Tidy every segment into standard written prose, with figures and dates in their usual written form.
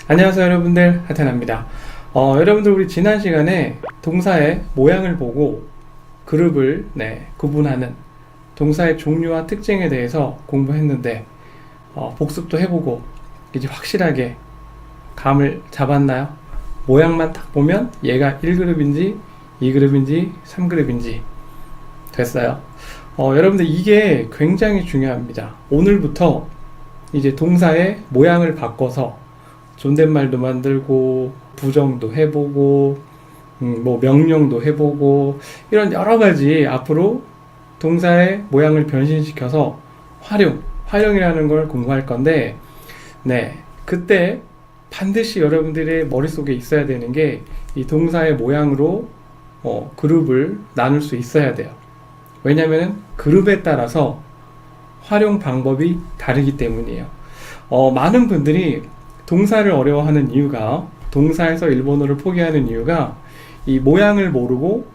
안녕하세요 여러분들, 하태나입니다. 여러분들 우리 지난 시간에 동사의 모양을 보고 그룹을 구분하는 동사의 종류와 특징에 대해서 공부했는데 복습도 해보고 이제 확실하게 감을 잡았나요? 모양만 딱 보면 얘가 1그룹인지 2그룹인지 3그룹인지 됐어요. 여러분들 이게 굉장히 중요합니다. 오늘부터 이제 동사의 모양을 바꿔서 존댓말도 만들고 부정도 해보고 뭐 명령도 해보고 이런 여러가지 앞으로 동사의 모양을 변신시켜서 활용이라는 걸 공부할 건데 그때 반드시 여러분들의 머릿속에 있어야 되는 게 이 동사의 모양으로 그룹을 나눌 수 있어야 돼요. 왜냐하면 그룹에 따라서 활용 방법이 다르기 때문이에요. 많은 분들이 동사를 어려워하는 이유가, 동사에서 일본어를 포기하는 이유가 이 모양을 모르고,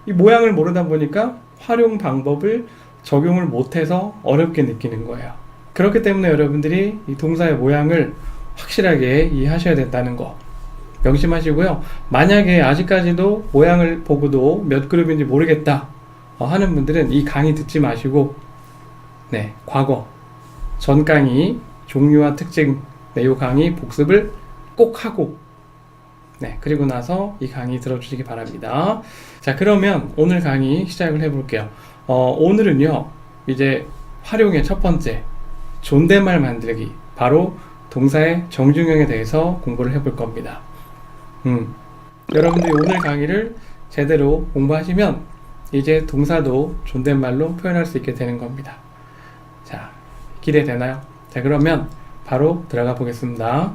이 모양을 모르다 보니까 활용 방법을 적용을 못해서 어렵게 느끼는 거예요. 그렇기 때문에 여러분들이 이 동사의 모양을 확실하게 이해하셔야 된다는 거 명심하시고요. 만약에 아직까지도 모양을 보고도 몇 그룹인지 모르겠다 하는 분들은 이 강의 듣지 마시고 과거 전 강의 종류와 특징 이 강의 복습을 꼭 하고 그리고 나서 이 강의 들어주시기 바랍니다. 자, 그러면 오늘 강의 시작을 해볼게요. 오늘은요 이제 활용의 첫 번째 존댓말 만들기, 바로 동사의 정중형에 대해서 공부를 해볼 겁니다. 여러분들이 오늘 강의를 제대로 공부하시면 이제 동사도 존댓말로 표현할 수 있게 되는 겁니다. 자, 기대되나요? 자, 그러면 바로 들어가 보겠습니다.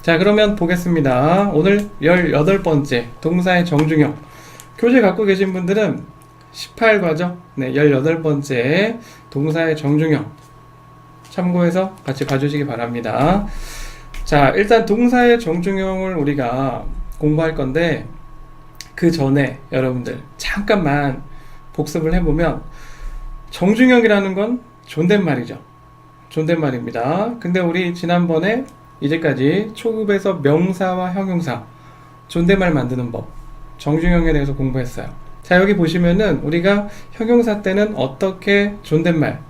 자, 그러면 보겠습니다. 오늘 18번째 동사의 정중형. 교재 갖고 계신 분들은 18과죠? 18번째 동사의 정중형 참고해서 같이 봐주시기 바랍니다. 자, 일단 동사의 정중형을 우리가 공부할 건데 그 전에 여러분들 잠깐만 복습을 해보면, 정중형이라는 건 존댓말이죠. 존댓말입니다. 근데 우리 지난번에 이제까지 초급에서 명사와 형용사, 존댓말 만드는 법, 정중형에 대해서 공부했어요. 자, 여기 보시면은 우리가 형용사 때는 어떻게 존댓말,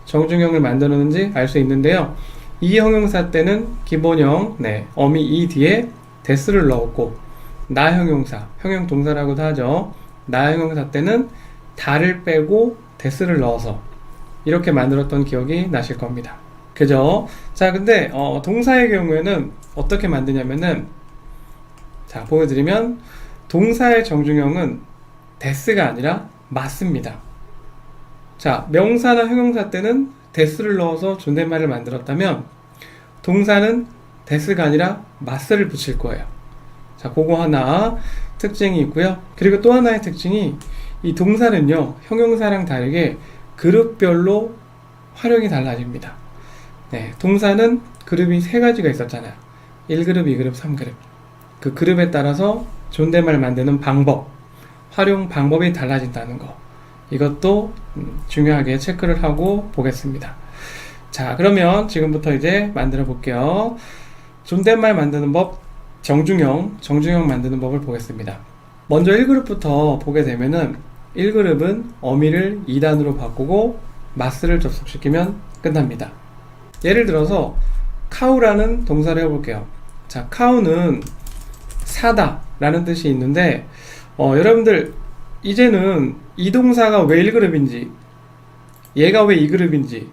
정중형을 만드는지 알 수 있는데요. 이 형용사 때는 기본형, 어미 이 뒤에 데스를 넣었고, 나 형용사, 형용 동사라고도 하죠. 나 형용사 때는 다를 빼고 데스를 넣어서 이렇게 만들었던 기억이 나실 겁니다. 그죠? 자, 근데 동사의 경우에는 어떻게 만드냐면은, 자, 보여드리면 동사의 정중형은 데스가 아니라 맞습니다. 자, 명사나 형용사 때는 데스를 넣어서 존댓말을 만들었다면 동사는 데스가 아니라 맞스를 붙일 거예요. 자, 그거 하나 특징이 있고요. 그리고 또 하나의 특징이, 이 동사는요 형용사랑 다르게 그룹별로 활용이 달라집니다. 동사는 그룹이 3가지가 있었잖아요. 1그룹, 2그룹, 3그룹. 그 그룹에 따라서 존댓말 만드는 방법, 활용 방법이 달라진다는 거, 이것도 중요하게 체크를 하고 보겠습니다. 자, 그러면 지금부터 이제 만들어 볼게요. 존댓말 만드는 법, 정중형 만드는 법을 보겠습니다. 먼저 1그룹부터 보게 되면은, 1그룹은 어미를 2단으로 바꾸고 마스를 접속시키면 끝납니다. 예를 들어서 카우라는 동사를 해볼게요. 자, 카우는 사다 라는 뜻이 있는데, 여러분들 이제는 이 동사가 왜 1그룹인지, 얘가 왜 2그룹인지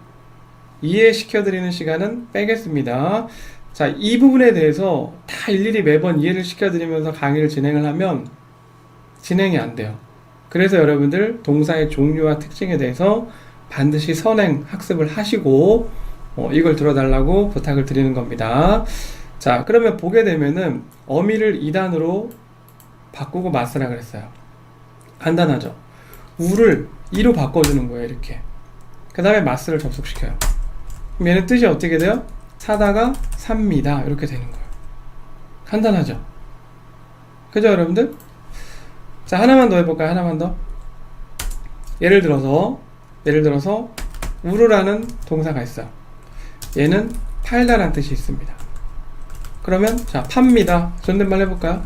이해시켜드리는 시간은 빼겠습니다. 자, 이 부분에 대해서 다 일일이 매번 이해를 시켜드리면서 강의를 진행을 하면 진행이 안 돼요. 그래서 여러분들 동사의 종류와 특징에 대해서 반드시 선행 학습을 하시고 이걸 들어달라고 부탁을 드리는 겁니다. 자, 그러면 보게 되면은 어미를 2단으로 바꾸고 맞으라 그랬어요. 간단하죠? 우를 2로 바꿔주는 거예요. 이렇게. 그 다음에 마스를 접속시켜요. 그럼 얘는 뜻이 어떻게 돼요? 사다가 삽니다. 이렇게 되는 거예요. 간단하죠? 그죠, 여러분들? 자, 하나만 더 해볼까요? 하나만 더. 예를 들어서 예를 들어서 우르라는 동사가 있어요. 얘는 팔다라는 뜻이 있습니다. 그러면 자, 팝니다. 존댓말 해볼까요?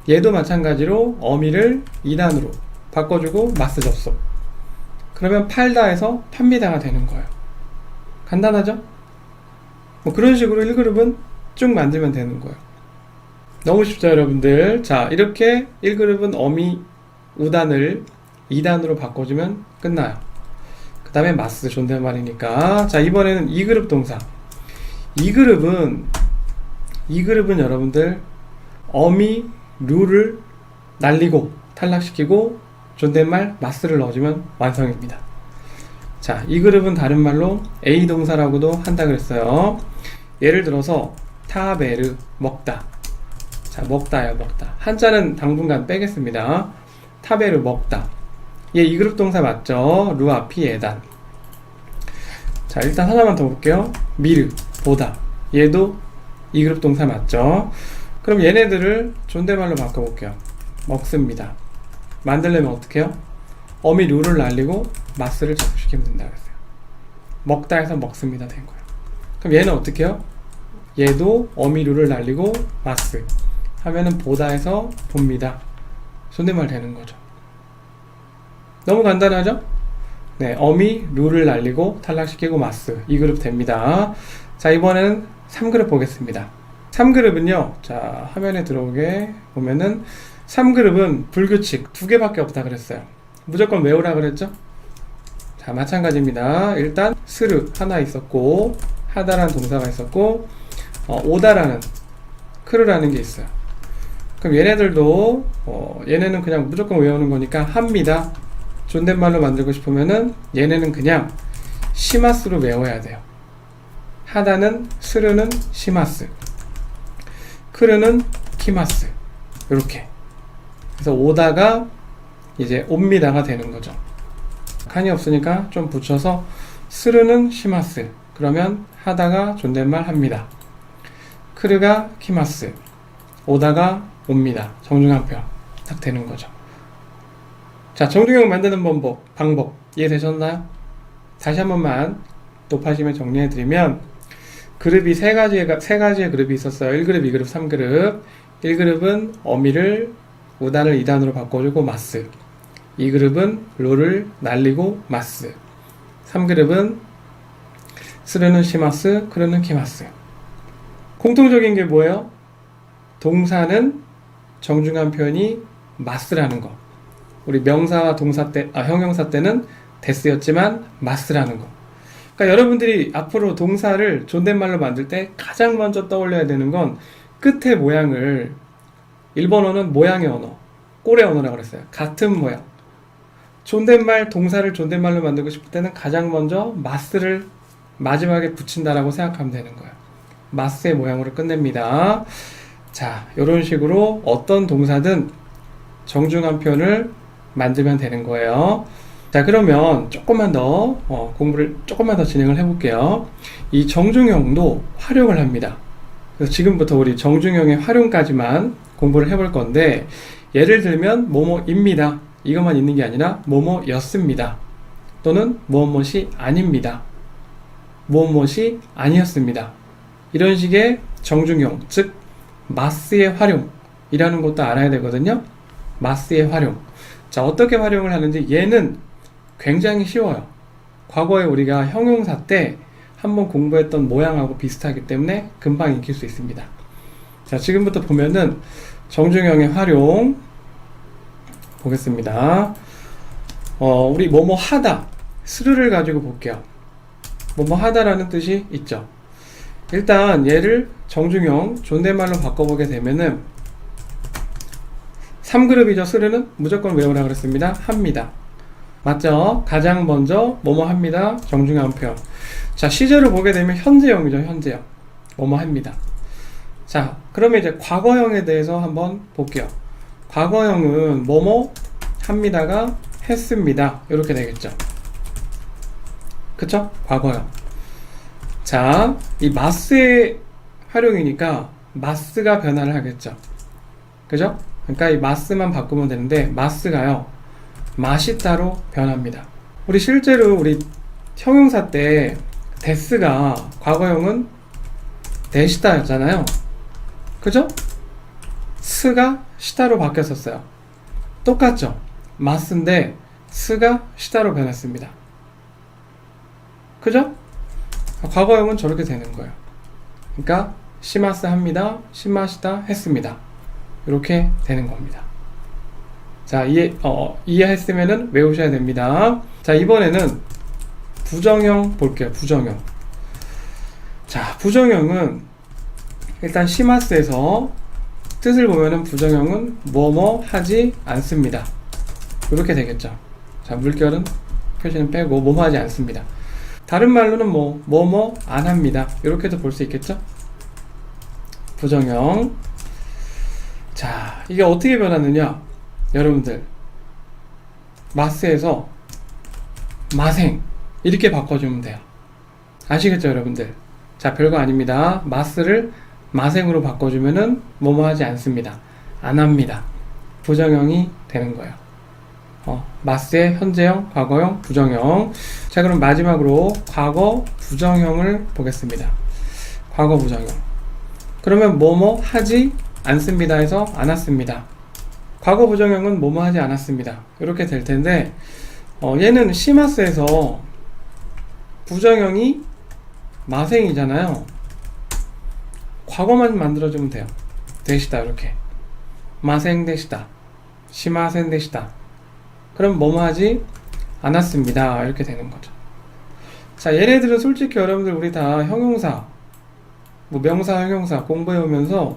얘도 마찬가지로 어미를 2단으로 바꿔주고 마스 접속. 그러면 팔다에서 팝니다가 되는 거예요. 간단하죠? 뭐 그런 식으로 1그룹은 쭉 만들면 되는 거예요. 너무 쉽죠, 여러분들? 자, 이렇게 1그룹은 어미 우단을 2단으로 바꿔주면 끝나요. 그 다음에 마스 존댓말이니까. 자, 이번에는 2그룹 동사. 2그룹은 여러분들 어미 룰을 날리고 탈락시키고 존댓말 마스를 넣어주면 완성입니다. 자, 2그룹은 다른 말로 A 동사라고도 한다 그랬어요. 예를 들어서 타베르 먹다. 자, 먹다요, 먹다. 한자는 당분간 빼겠습니다. 타베르 먹다. 얘 2그룹 동사 맞죠? 루아 피에단. 자, 일단 하나만 더 볼게요. 미르 보다. 얘도 2그룹 동사 맞죠? 그럼 얘네들을 존댓말로 바꿔볼게요. 먹습니다. 만들려면 어떻게 해요? 어미 룰을 날리고 마스를 접속시키면 된다고 했어요. 먹다 해서 먹습니다 된 거예요. 그럼 얘는 어떻게 해요? 얘도 어미 룰을 날리고 마스 하면은 보다 해서 봅니다. 존댓말 되는 거죠. 너무 간단하죠? 네, 어미 룰을 날리고 탈락시키고 마스 2그룹 됩니다. 자, 이번에는 3그룹 보겠습니다. 3그룹은요, 자, 화면에 들어오게 보면은 3그룹은 불규칙 2개밖에 없다 그랬어요. 무조건 외우라 그랬죠? 자, 마찬가지입니다. 일단 스르 하나 있었고 하다라는 동사가 있었고 오다라는 크르라는 게 있어요. 그럼 얘네들도 얘네는 그냥 무조건 외우는 거니까 합니다. 존댓말로 만들고 싶으면은 얘네는 그냥 시마스로 외워야 돼요. 하다는 스르는 시마스, 크르는 키마스. 이렇게. 그래서 오다가 이제 옵니다가 되는 거죠. 칸이 없으니까 좀 붙여서 스르는 시마스. 그러면 하다가 존댓말 합니다. 크르가 키마스. 오다가 옵니다. 정중한 표. 딱 되는 거죠. 자, 정중형 만드는 방법 이해되셨나요? 다시 한 번만 높아심에 정리해드리면 그룹이 세 가지의 그룹이 있었어요. 1그룹, 2그룹, 3그룹. 1그룹은 어미를 우단을 2단으로 바꿔주고 마스. 2그룹은 롤을 날리고 마스. 3그룹은 스르는 시마스, 크르는 키마스. 공통적인 게 뭐예요? 동사는 정중한 표현이 마스라는 거. 우리 명사와 동사 때, 형용사 때는 데스였지만 마스라는 거. 그러니까 여러분들이 앞으로 동사를 존댓말로 만들 때 가장 먼저 떠올려야 되는 건 끝의 모양을, 일본어는 모양의 언어, 꼴의 언어라고 그랬어요. 같은 모양. 존댓말, 동사를 존댓말로 만들고 싶을 때는 가장 먼저 마스를 마지막에 붙인다라고 생각하면 되는 거예요. 마스의 모양으로 끝냅니다. 자, 이런 식으로 어떤 동사든 정중한 표현을 만들면 되는 거예요. 자, 그러면 조금만 더 공부를 조금만 더 진행을 해볼게요. 이 정중형도 활용을 합니다. 그래서 지금부터 우리 정중형의 활용까지만 공부를 해볼 건데, 예를 들면 뭐뭐입니다. 이것만 있는 게 아니라 뭐뭐였습니다. 또는 무엇무엇이 아닙니다. 무엇무엇이 아니었습니다. 이런 식의 정중형, 즉 마스의 활용이라는 것도 알아야 되거든요. 마스의 활용. 자, 어떻게 활용을 하는지 얘는 굉장히 쉬워요. 과거에 우리가 형용사 때 한번 공부했던 모양하고 비슷하기 때문에 금방 익힐 수 있습니다. 자, 지금부터 보면은 정중형의 활용 보겠습니다. 우리 뭐뭐 하다, 스르를 가지고 볼게요. 뭐뭐 하다라는 뜻이 있죠. 일단 얘를 정중형 존댓말로 바꿔보게 되면은 3그룹이죠. 스르는 무조건 외우라 그랬습니다. 합니다. 맞죠? 가장 먼저 뭐뭐 합니다. 정중한 표현. 자, 시제를 보게 되면 현재형이죠. 현재형. 뭐뭐 합니다. 자, 그러면 이제 과거형에 대해서 한번 볼게요. 과거형은 뭐뭐 합니다가 했습니다. 이렇게 되겠죠. 그쵸? 과거형. 자, 이 마스의 활용이니까 마스가 변화를 하겠죠. 그죠? 그러니까 이 마스만 바꾸면 되는데 마스가요 맛있다로 변합니다. 우리 실제로 우리 형용사 때 데스가 과거형은 데시다였잖아요. 그죠? 스가 시다로 바뀌었었어요. 똑같죠? 마스인데 스가 시다로 변했습니다. 그죠? 과거형은 저렇게 되는 거예요. 그러니까 시마스 합니다. 시마시다 했습니다. 이렇게 되는 겁니다. 자, 이해했으면 외우셔야 됩니다. 자, 이번에는 부정형 볼게요. 부정형. 자, 부정형은 일단 시마스에서 뜻을 보면은 부정형은 뭐뭐 하지 않습니다. 이렇게 되겠죠. 자, 물결은 표시는 빼고 뭐뭐 하지 않습니다. 다른 말로는 뭐뭐 안 합니다. 이렇게도 볼 수 있겠죠. 부정형. 자, 이게 어떻게 변하느냐? 여러분들 마스에서 마생 이렇게 바꿔주면 돼요. 아시겠죠, 여러분들? 자, 별거 아닙니다. 마스를 마생으로 바꿔주면은 뭐뭐 하지 않습니다. 안 합니다. 부정형이 되는 거예요. 마스의 현재형, 과거형, 부정형. 자, 그럼 마지막으로 과거 부정형을 보겠습니다. 과거 부정형. 그러면 뭐뭐 하지 않습니다 해서 안 왔습니다. 과거 부정형은 뭐뭐 하지 않았습니다. 이렇게 될 텐데, 얘는 시마스에서 부정형이 마생이잖아요. 과거만 만들어주면 돼요. 되시다, 이렇게. 마생 되시다. 시마생 되시다. 그럼 뭐뭐 하지 않았습니다. 이렇게 되는 거죠. 자, 얘네들은 솔직히 여러분들 우리 다 형용사, 명사, 형용사 공부해 오면서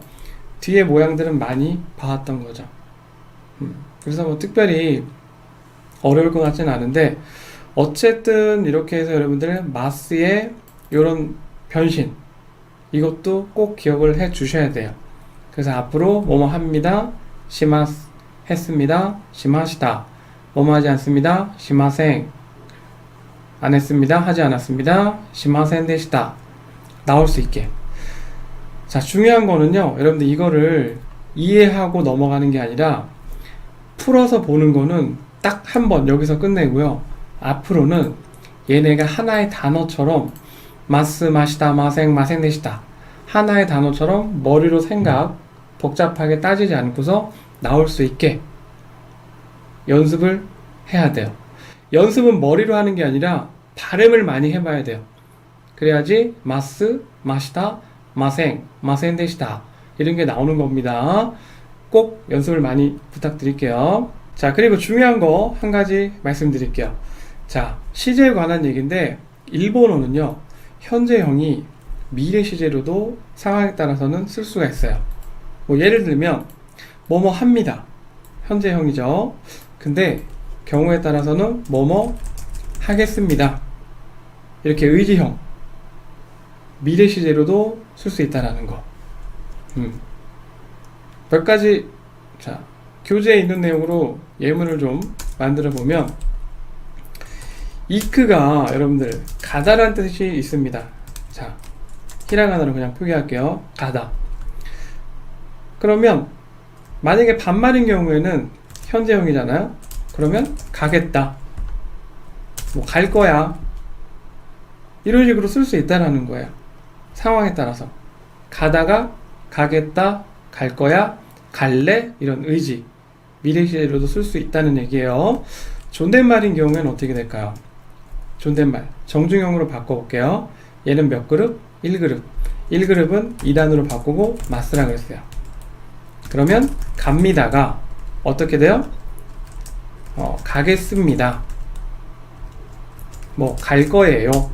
뒤에 모양들은 많이 봐왔던 거죠. 그래서 특별히 어려울 것 같지는 않은데, 어쨌든 이렇게 해서 여러분들 마스의 이런 변신, 이것도 꼭 기억을 해 주셔야 돼요. 그래서 앞으로 뭐뭐 합니다. 시마스 했습니다. 시마시다. 뭐뭐 하지 않습니다. 시마생. 안 했습니다. 하지 않았습니다. 시마센 되시다. 나올 수 있게. 자, 중요한 거는요, 여러분들 이거를 이해하고 넘어가는 게 아니라 풀어서 보는 거는 딱 한 번 여기서 끝내고요. 앞으로는 얘네가 하나의 단어처럼 마스, 마시다, 마생, 마생 되시다. 하나의 단어처럼 머리로 생각, 복잡하게 따지지 않고서 나올 수 있게 연습을 해야 돼요. 연습은 머리로 하는 게 아니라 발음을 많이 해봐야 돼요. 그래야지 마스, 마시다, 마생, 마생 되시다. 이런 게 나오는 겁니다. 꼭 연습을 많이 부탁드릴게요. 자, 그리고 중요한 거 한 가지 말씀드릴게요. 자, 시제에 관한 얘기인데, 일본어는요, 현재형이 미래 시제로도 상황에 따라서는 쓸 수가 있어요. 예를 들면 뭐뭐 합니다. 현재형이죠. 근데 경우에 따라서는 뭐뭐 하겠습니다. 이렇게 의지형, 미래 시제로도 쓸 수 있다라는 거. 몇 가지, 자, 교재에 있는 내용으로 예문을 좀 만들어 보면, 이크가 여러분들 가다라는 뜻이 있습니다. 자, 히라가나로 그냥 표기할게요. 가다. 그러면 만약에 반말인 경우에는 현재형이잖아요. 그러면 가겠다, 갈 거야, 이런 식으로 쓸 수 있다라는 거예요. 상황에 따라서 가다가 가겠다, 갈 거야, 갈래, 이런 의지, 미래 시제로도 쓸 수 있다는 얘기예요. 존댓말인 경우에는 어떻게 될까요? 존댓말 정중형으로 바꿔볼게요. 얘는 몇 그룹? 1그룹. 1그룹은 2단으로 바꾸고 마스라 그랬어요. 그러면 갑니다가 어떻게 돼요? 가겠습니다. 갈 거예요.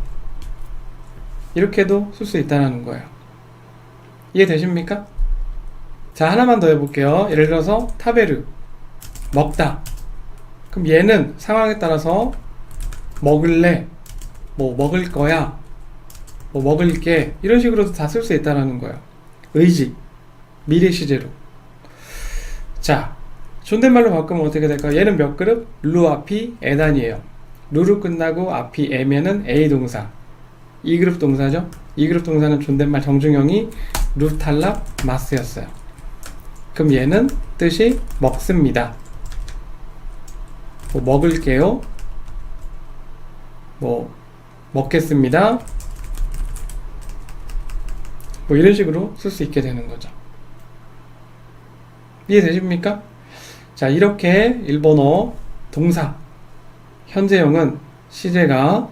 이렇게도 쓸 수 있다는 거예요. 이해되십니까? 자, 하나만 더 해볼게요. 예를 들어서 타베르, 먹다. 그럼 얘는 상황에 따라서 먹을래, 먹을 거야, 먹을게, 이런 식으로도 다 쓸 수 있다는 거예요. 의지, 미래 시제로. 자, 존댓말로 바꾸면 어떻게 될까요? 얘는 몇 그룹? 루 앞이 에단이에요. 루로 끝나고 앞이 에면은 A 동사, 2그룹 동사죠. 2그룹 동사는 존댓말 정중형이 루 탈락 마스였어요. 그럼 얘는 뜻이 먹습니다. 먹을게요, 뭐 먹겠습니다. 뭐 이런 식으로 쓸 수 있게 되는 거죠. 이해되십니까? 자, 이렇게 일본어 동사 현재형은 시제가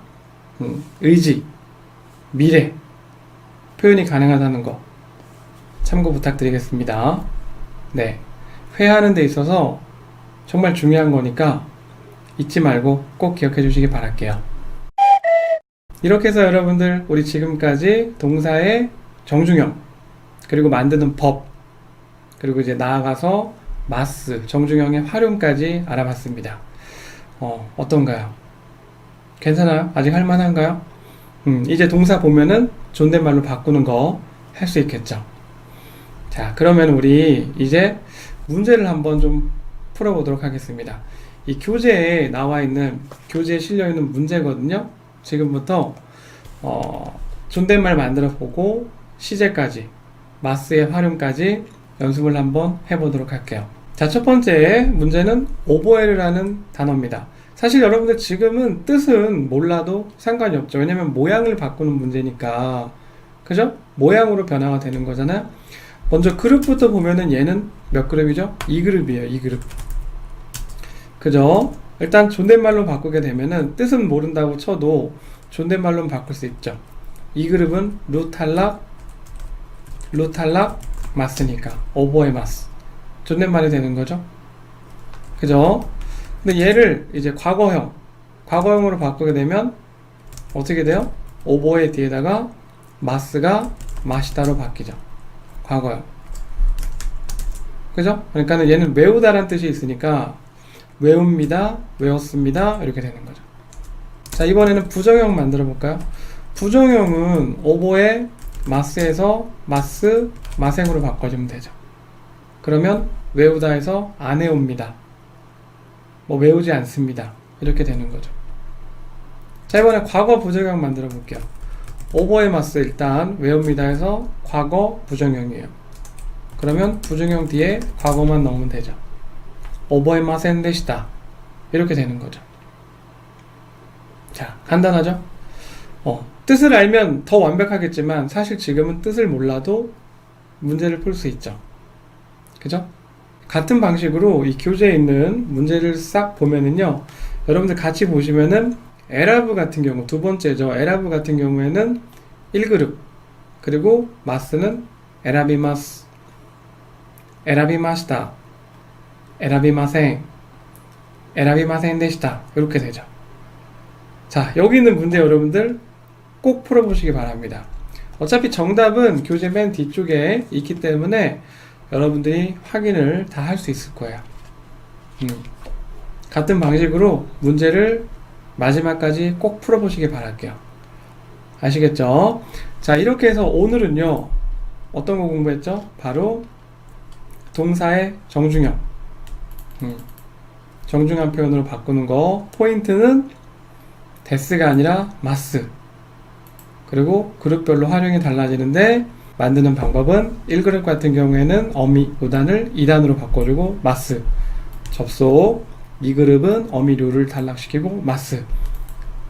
의지, 미래 표현이 가능하다는 거 참고 부탁드리겠습니다. 네, 회화하는 데 있어서 정말 중요한 거니까 잊지 말고 꼭 기억해 주시기 바랄게요. 이렇게 해서 여러분들 우리 지금까지 동사의 정중형 그리고 만드는 법 그리고 이제 나아가서 마스 정중형의 활용까지 알아봤습니다. 어떤가요? 괜찮아요? 아직 할만한가요? 이제 동사 보면은 존댓말로 바꾸는 거 할 수 있겠죠. 자, 그러면 우리 이제 문제를 한번 좀 풀어보도록 하겠습니다. 이 교재에 나와 있는, 교재에 실려 있는 문제거든요. 지금부터 존댓말 만들어 보고 시제까지, 마스의 활용까지 연습을 한번 해보도록 할게요. 자, 첫 번째 문제는 오보에르라는 단어입니다. 사실 여러분들 지금은 뜻은 몰라도 상관이 없죠. 왜냐면 모양을 바꾸는 문제니까. 그죠? 모양으로 변화가 되는 거잖아요. 먼저 그룹부터 보면은 얘는 몇 그룹이죠? 2그룹이에요. 2그룹. 그죠? 일단 존댓말로 바꾸게 되면은 뜻은 모른다고 쳐도 존댓말로 바꿀 수 있죠. 2그룹은 루탈락 마스니까 오보에 마스 존댓말이 되는 거죠. 그죠? 근데 얘를 이제 과거형으로 바꾸게 되면 어떻게 돼요? 오보에 뒤에다가 마스가 마시다로 바뀌죠. 과거형. 그죠? 그러니까 얘는 외우다란 뜻이 있으니까 외웁니다, 외웠습니다 이렇게 되는 거죠. 자, 이번에는 부정형 만들어 볼까요? 부정형은 오보에 마스에서 마스, 마생으로 바꿔주면 되죠. 그러면 외우다에서 안 외웁니다. 뭐 외우지 않습니다. 이렇게 되는 거죠. 자, 이번에 과거 부정형 만들어 볼게요. 오버에 마스 일단 외웁니다에서 과거 부정형이에요. 그러면 부정형 뒤에 과거만 넣으면 되죠. 오버에 마센 데시다. 이렇게 되는 거죠. 자, 간단하죠? 뜻을 알면 더 완벽하겠지만 사실 지금은 뜻을 몰라도 문제를 풀 수 있죠. 그죠? 같은 방식으로 이 교재에 있는 문제를 싹 보면은요, 여러분들 같이 보시면은 에라브 같은 경우, 두 번째죠. 에라브 같은 경우에는 1그룹, 그리고 마스는 에라비마스, 에라비마시다, 에라비마생, 에라비마생 데시다. 이렇게 되죠. 자, 여기 있는 문제 여러분들 꼭 풀어보시기 바랍니다. 어차피 정답은 교재 맨 뒤쪽에 있기 때문에 여러분들이 확인을 다 할 수 있을 거예요. 같은 방식으로 문제를 마지막까지 꼭 풀어보시기 바랄게요. 아시겠죠? 자, 이렇게 해서 오늘은요, 어떤 거 공부했죠? 바로 동사의 정중형. 정중한 표현으로 바꾸는 거. 포인트는 데스가 아니라 마스. 그리고 그룹별로 활용이 달라지는데 만드는 방법은 1그룹 같은 경우에는 어미, 요단을 2단으로 바꿔주고 마스. 접속. 2그룹은 어미류를 탈락시키고 마스.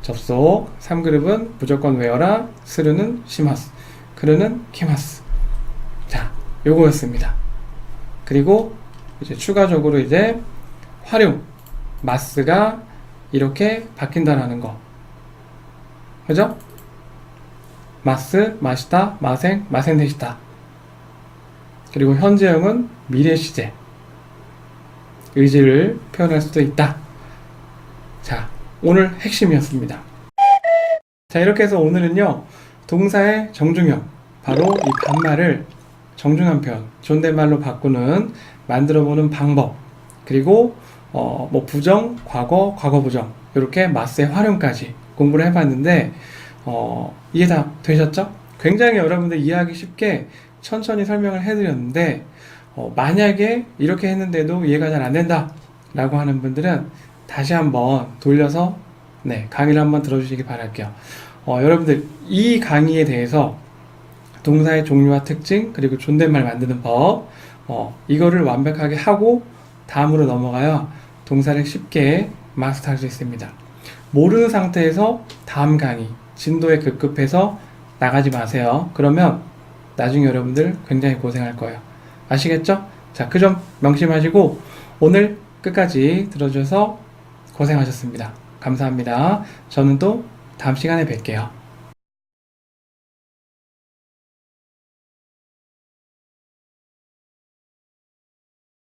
접속. 3그룹은 무조건 외워라. 스르는 시마스. 크르는 키마스. 자, 요거였습니다. 그리고 이제 추가적으로 이제 활용. 마스가 이렇게 바뀐다라는 거. 그죠? 마스, 마시다, 마생, 마생 되시다. 그리고 현재형은 미래 시제. 의지를 표현할 수도 있다. 자, 오늘 핵심이었습니다. 자, 이렇게 해서 오늘은요, 동사의 정중형, 바로 이 반말을 정중한 표현, 존댓말로 바꾸는, 만들어보는 방법, 그리고 뭐 부정, 과거, 과거 부정, 이렇게 마스의 활용까지 공부를 해봤는데 이해 다 되셨죠? 굉장히 여러분들 이해하기 쉽게 천천히 설명을 해드렸는데 만약에 이렇게 했는데도 이해가 잘 안 된다 라고 하는 분들은 다시 한번 돌려서 강의를 한번 들어주시기 바랄게요. 여러분들 이 강의에 대해서 동사의 종류와 특징 그리고 존댓말 만드는 법 이거를 완벽하게 하고 다음으로 넘어가야 동사를 쉽게 마스터할 수 있습니다. 모르는 상태에서 다음 강의, 진도에 급급해서 나가지 마세요. 그러면 나중에 여러분들 굉장히 고생할 거예요. 아시겠죠? 자, 그 점 명심하시고 오늘 끝까지 들어주셔서 고생하셨습니다. 감사합니다. 저는 또 다음 시간에 뵐게요.